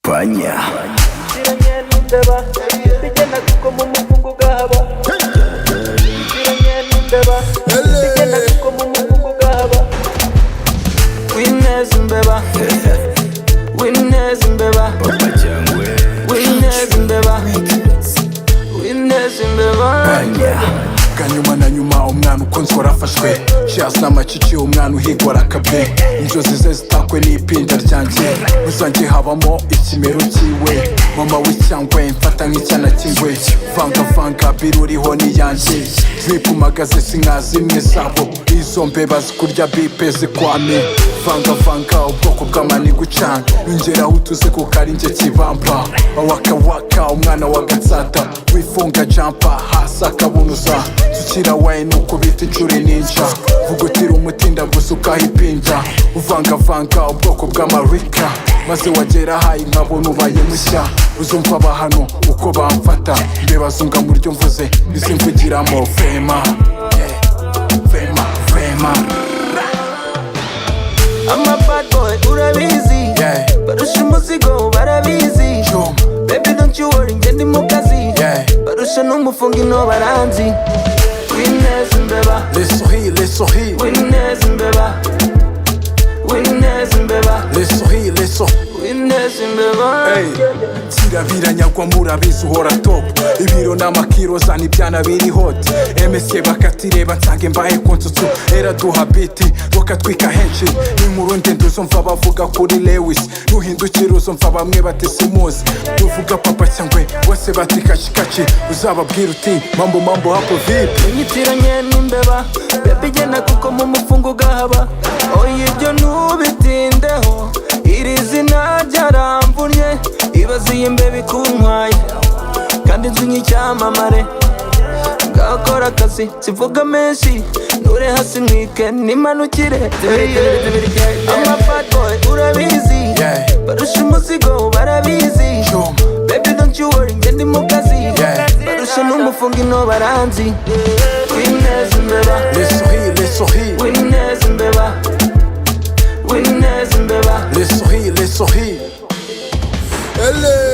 Panya Nsiranye n'imbeba Bigena kuko mu mufungo gahaba Nsiranye n'imbeba Bigena kuko mu mufungo gahaba Winners imbeba Winners imbeba Papa cyangwe Winners imbeba Winners imbeba Panya Kanyuma na nyuma umwana ukunzwe arafashwe Cheers n'amacici umwana uhigwa arakabye Inzozi ze zitakwe n'ipinda ryanjye Uzanjye habamo ikimero cyiwe Mama w'icyangwe mfata nk'icyana cy'ingwe Vanga biruriho n'iyanjye Drip magaze sinka zimwe zabo Izo mbeba zikurya bipe zikwame Vanga ubwoko bw'amani gucanga Yongeraho utuze kuko ari njye kibamba Waka umwana wa gatsata Wifunga jumper hasi akabunuza Tukira wine ukubita inshuri ninja Vugutira umutinda gusa ukahipinja Uvanga ubwoko bw'amarika Maze wagera hayi nkabona ubaye mushya Uzumva abahano uko bamfata Mbeba zunga mu ryo mvuze Izimvugiramo Fema I'm a bad boy, urabizi Barusha umuzigo barabizi Baby don't you worry njye ndi mu kazi Barusha n'umufungi no baranzi Winners imbeba Les souris Winners imbeba Winners imbeba Les souris Winners imbeba Kirabiranyagwa murabizi uhora top Ibiro n'amakiro zana ibyana biri hot MSK bakatireba nsange mbaye kunsutsu Era duha biti bakatwika henshi N'inkuru ndende uzumva bavuga kuri Lewis Nuhindukira uzumva bamwe bati simuzi Tuvuga papa cyangwe bose bati kachikachi Uzababwira uti mambo hapo vipi Unyitiranye n'imbeba Baby gena kuko mu mufungo gahaba Oya ibyo ntubitindeho Iri zina ryaramvunye Ibaze iyi mbeba ikuntwaye Kandi inzu nyicyamamare Ngakora akazi sivuga menshi Nure hasi mwike nimanukire I'm a bad boy urabizi Barusha umuzigo barabizi Baby don't you worry njye ndi mu kazi Barusha n'umufungi no baranzi Winners imbeba Les souris Winners imbeba Winners imbeba Les souris Elle